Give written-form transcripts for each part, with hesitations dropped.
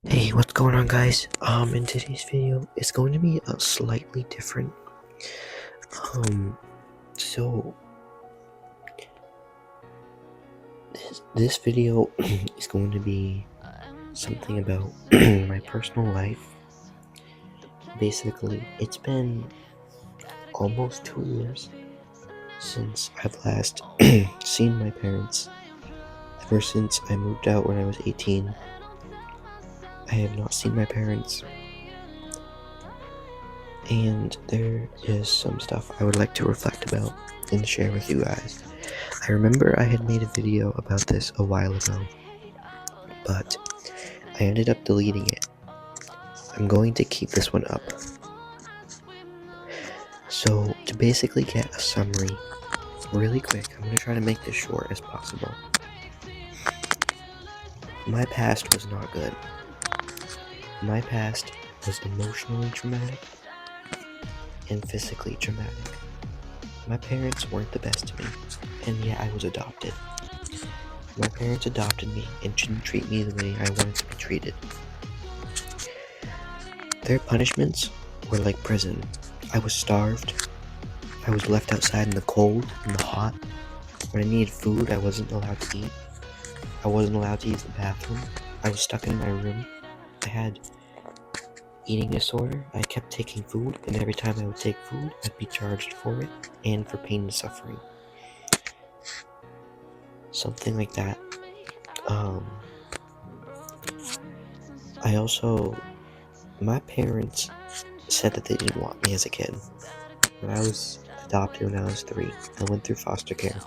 Hey, what's going on, guys? In today's video, it's going to be a slightly different. Um, so this video is going to be something about my personal life. Basically, it's been almost 2 years since I've last seen my parents. Ever since I moved out when I was 18, I have not seen my parents. And there is some stuff I would like to reflect about and share with you guys. I remember I had made a video about this a while ago, but I ended up deleting it. I'm going to keep this one up. So, to basically get a summary really quick, I'm going to try to make this short as possible. My past was not good. My past was emotionally traumatic and physically traumatic. My parents weren't the best to me, and yet I was adopted. My parents adopted me and didn't treat me the way I wanted to be treated. Their punishments were like prison. I was starved. I was left outside in the cold and the hot. When I needed food, I wasn't allowed to eat. I wasn't allowed to use the bathroom. I was stuck in my room. I had eating disorder. I kept taking food, and every time I would take food, I'd be charged for it and for pain and suffering. Something like that. My parents said that they didn't want me as a kid. When I was adopted when I was 3, I went through foster care.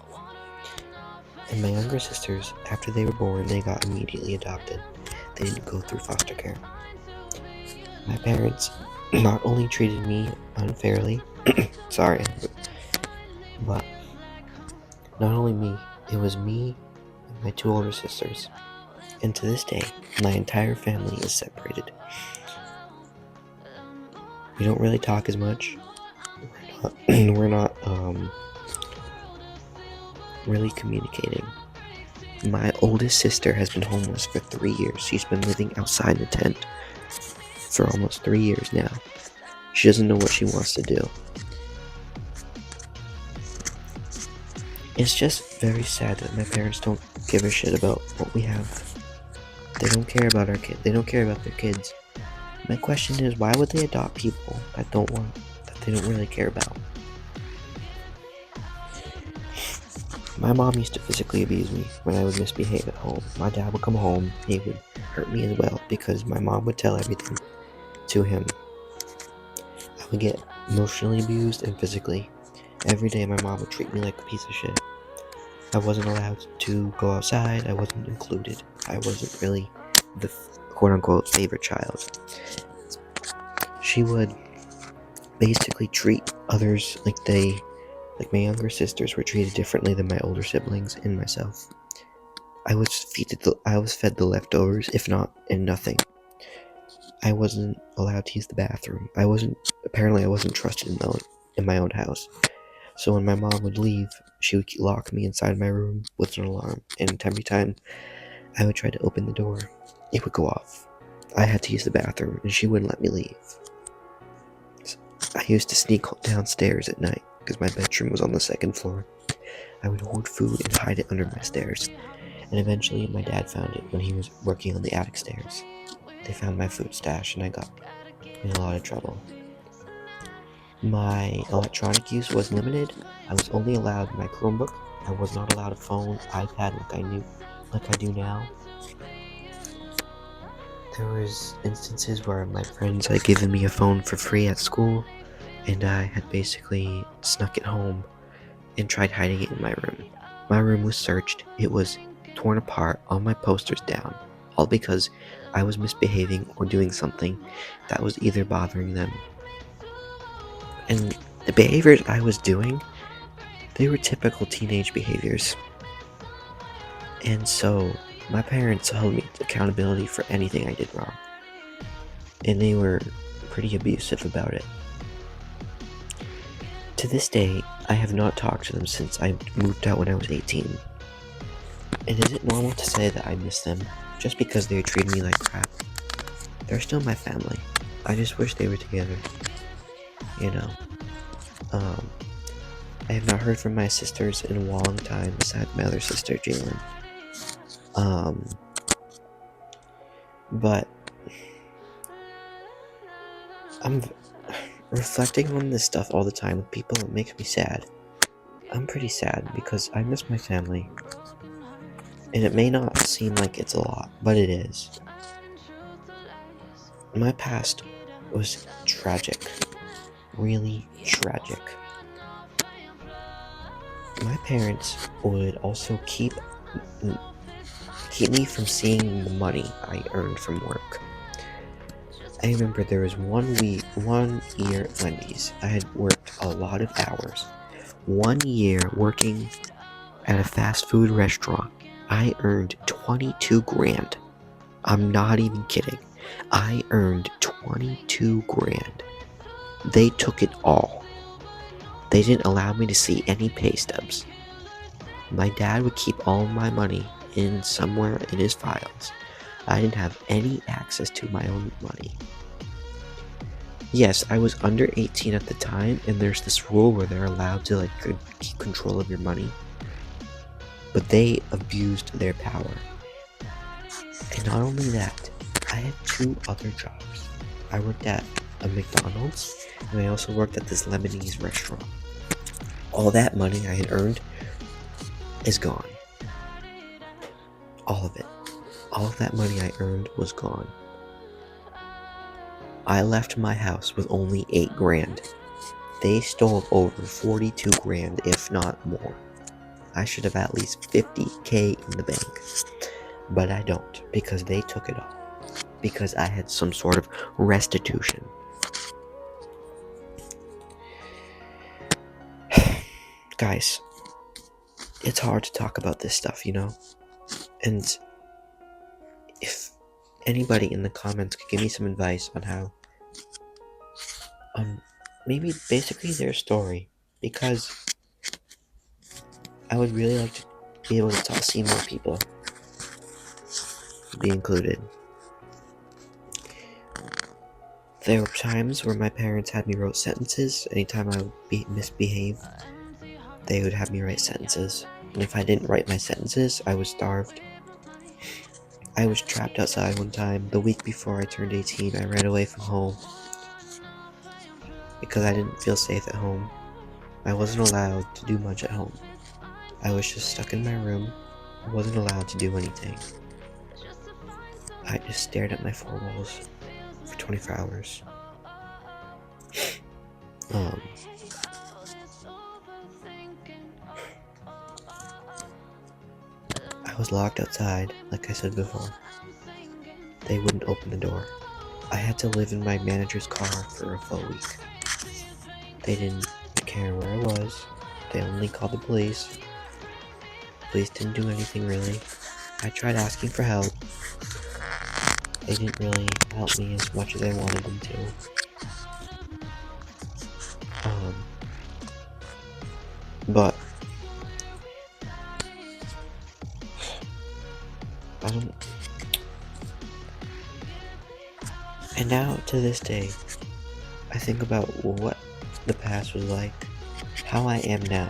And my younger sisters, after they were born, they got immediately adopted. They didn't go through foster care. My parents not only treated me unfairly, but not only me, it was me and my 2 older sisters. And to this day, my entire family is separated. We don't really talk as much. We're not really communicating. My oldest sister has been homeless for 3 years. She's been living outside the tent for almost 3 years now. She doesn't know what she wants to do. It's just very sad that my parents don't give a shit about what we have. They don't care about our kids. They don't care about their kids. My question is, why would they adopt people that they don't really care about? My mom used to physically abuse me when I would misbehave at home. My dad would come home, he would hurt me as well because my mom would tell everything to him. I would get emotionally abused and physically. Every day my mom would treat me like a piece of shit. I wasn't allowed to go outside, I wasn't included. I wasn't really the quote-unquote favorite child. She would basically treat others like my younger sisters were treated differently than my older siblings and myself. I was fed the leftovers, if not in nothing. I wasn't allowed to use the bathroom. I wasn't trusted in my own house. So when my mom would leave, she would lock me inside my room with an alarm, and every time I would try to open the door, it would go off. I had to use the bathroom, and she wouldn't let me leave. I used to sneak downstairs at night, because my bedroom was on the 2nd floor. I would hoard food and hide it under my stairs, and eventually my dad found it when he was working on the attic stairs. They found my food stash, and I got in a lot of trouble. My electronic use was limited. I was only allowed my Chromebook. I was not allowed a phone, iPad like I do now. There was instances where my friends had given me a phone for free at school, and I had basically snuck it home and tried hiding it in my room. My room was searched. It was torn apart, all my posters down, all because I was misbehaving or doing something that was either bothering them. And the behaviors I was doing, they were typical teenage behaviors. And so my parents held me to accountability for anything I did wrong. And they were pretty abusive about it. To this day, I have not talked to them since I moved out when I was 18. And is it normal to say that I miss them just because they treated me like crap? they're still my family. I just wish they were together, you know. Um, I have not heard from my sisters in a long time, besides my other sister, Jalen. But I'm reflecting on this stuff all the time with people. It makes me sad. I'm pretty sad because I miss my family. And it may not seem like it's a lot, but it is. My past was tragic. Really tragic. My parents would also keep me from seeing the money I earned from work. I remember there was 1 year at Wendy's. I had worked a lot of hours. 1 year working at a fast food restaurant. I earned 22 grand. I'm not even kidding. I earned 22 grand. They took it all. They didn't allow me to see any pay stubs. My dad would keep all my money in somewhere in his files. I didn't have any access to my own money. Yes, I was under 18 at the time, and there's this rule where they're allowed to keep control of your money. But they abused their power. And not only that, I had 2 other jobs. I worked at a McDonald's, and I also worked at this Lebanese restaurant. All that money I had earned is gone. All of it. All of that money I earned was gone. I left my house with only 8 grand. They stole over 42 grand, if not more. I should have at least 50k in the bank. But I don't, because they took it all. Because I had some sort of restitution. Guys, it's hard to talk about this stuff, you know? And if anybody in the comments could give me some advice on how, maybe basically their story, because I would really like to be able to see more people be included. There were times where my parents had me write sentences. Anytime I would misbehave, they would have me write sentences. And if I didn't write my sentences, I was starved. I was trapped outside one time. The week before I turned 18, I ran away from home because I didn't feel safe at home. I wasn't allowed to do much at home. I was just stuck in my room. I wasn't allowed to do anything. I just stared at my 4 walls for 24 hours. I was locked outside, like I said before. They wouldn't open the door. I had to live in my manager's car for a full week. They didn't care where I was. They only called the police. The police didn't do anything really. I tried asking for help. They didn't really help me as much as I wanted them to. But and now to this day, I think about what the past was like, how I am now.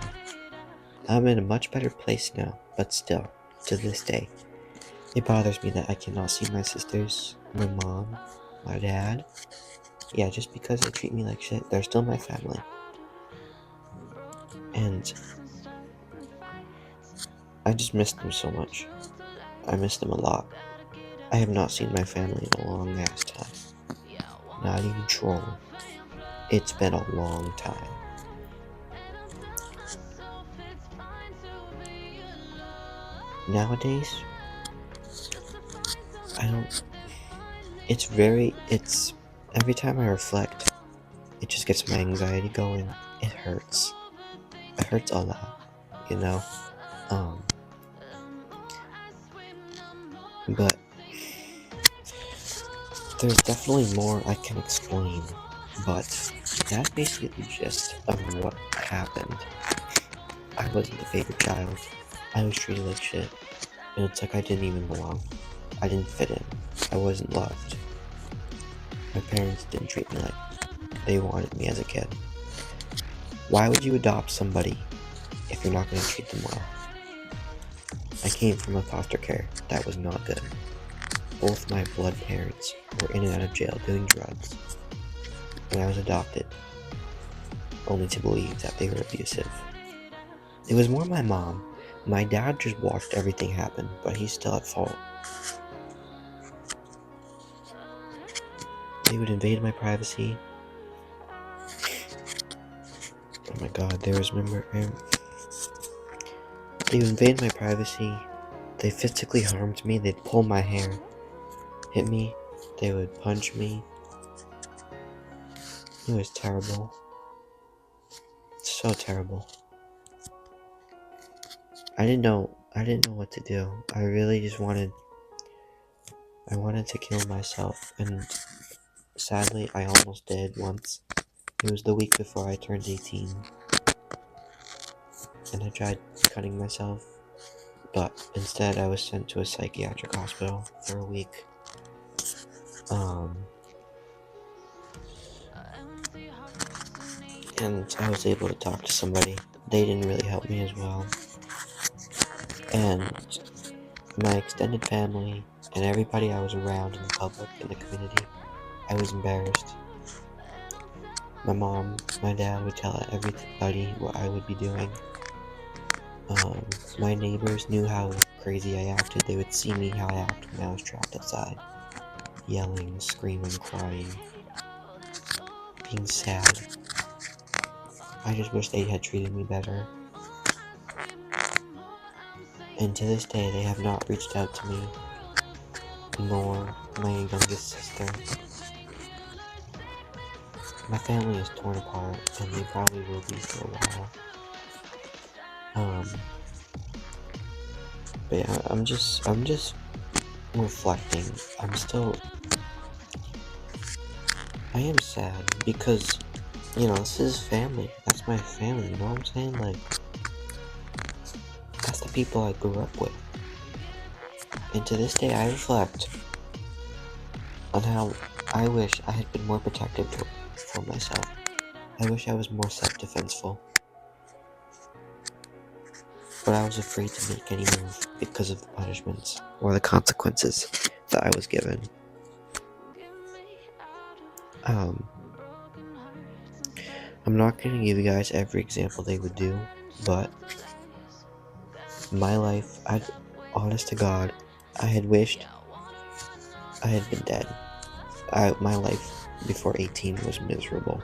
I'm in a much better place now, but still, to this day, it bothers me that I cannot see my sisters, my mom, my dad. Yeah, just because they treat me like shit, they're still my family. And I just miss them so much. I miss them a lot. I have not seen my family in a long ass time. Not even trolling. It's been a long time. Nowadays, every time I reflect, it just gets my anxiety going. It hurts. It hurts a lot, you know? But there's definitely more I can explain, but that's basically the gist of what happened. I wasn't the favorite child. I was treated like shit, and it's like I didn't even belong. I didn't fit in. I wasn't loved. My parents didn't treat me like they wanted me as a kid. Why would you adopt somebody if you're not going to treat them well? I came from a foster care that was not good. Both my blood parents were in and out of jail doing drugs when I was adopted, only to believe that they were abusive. It was more my mom. My dad just watched everything happen, but he's still at fault. They would invade my privacy. Oh my god, they would invade my privacy. They physically harmed me. They'd pull my hair, hit me. They would punch me. It was terrible. So terrible. I didn't know what to do. I really just wanted to kill myself, and sadly I almost did once. It was the week before I turned 18, and I tried cutting myself, but instead I was sent to a psychiatric hospital for a week. And I was able to talk to somebody. They didn't really help me as well. And my extended family and everybody I was around in the public, in the community, I was embarrassed. My mom, my dad would tell everybody what I would be doing. My neighbors knew how crazy I acted. They would see me how I acted when I was trapped outside. Yelling, screaming, crying, being sad. I just wish they had treated me better. And to this day, they have not reached out to me, nor my youngest sister. My family is torn apart, and they probably will be for a while. But yeah, I'm just reflecting. I am sad because, this is family. That's my family, you know what I'm saying? Like, that's the people I grew up with. And to this day, I reflect on how I wish I had been more protective for myself. I wish I was more self-defenseful. But I was afraid to make any move because of the punishments or the consequences that I was given. I'm not going to give you guys every example they would do, but my life, honest to God, I had wished I had been dead. My life before 18 was miserable.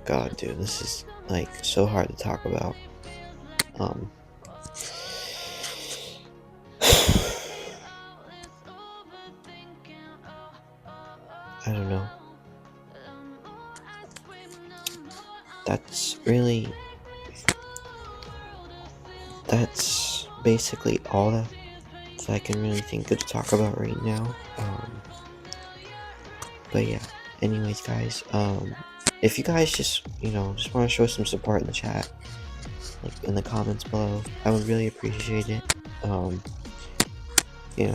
God, dude, this is like so hard to talk about. I don't know. That's basically all that I can really think of to talk about right now. But yeah, anyways, guys, if you guys just want to show some support in the chat, like in the comments below, I would really appreciate it.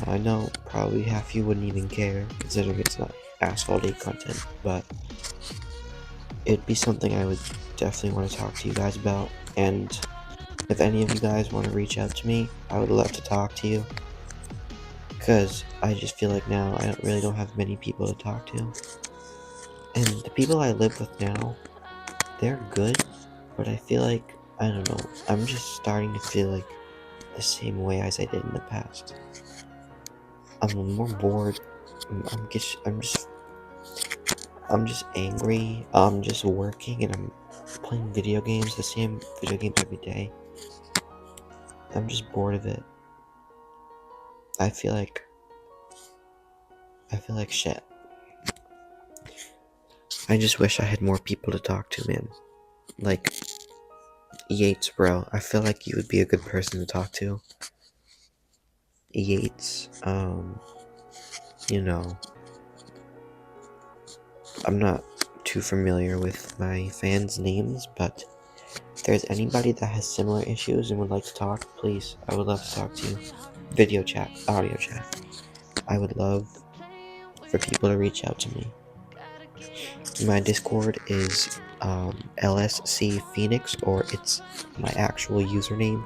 I know probably half you wouldn't even care, considering it's not Asphalt 8 content, but it'd be something I would definitely want to talk to you guys about. And if any of you guys want to reach out to me, I would love to talk to you, because I just feel like now I don't have many people to talk to. And the people I live with now, they're good, but I feel like, I don't know, I'm just starting to feel like the same way as I did in the past. I'm more bored. I'm just angry. I'm just working and I'm playing video games, the same video games every day. I'm just bored of it. I feel like shit. I just wish I had more people to talk to, man. Like Yates, bro. I feel like you would be a good person to talk to. Yates, I'm not too familiar with my fans' names, but if there's anybody that has similar issues and would like to talk, please, I would love to talk to you. video chat, audio chat. I would love for people to reach out to me. My Discord is LSC Phoenix, or it's my actual username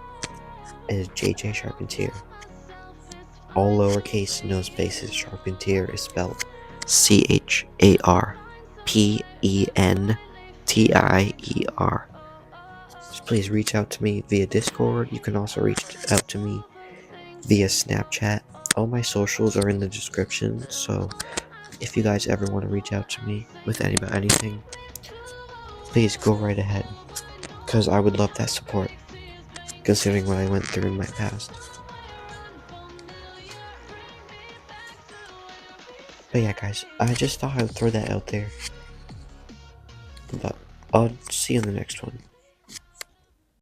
is JJ Charpentier. All lowercase, no spaces. Charpentier is spelled CHARPENTIER. Just please reach out to me via Discord. You can also reach out to me via Snapchat. All my socials are in the description, so if you guys ever want to reach out to me with anything, please go right ahead, because I would love that support, considering what I went through in my past. But yeah, guys, I just thought I would throw that out there. But I'll see you in the next one.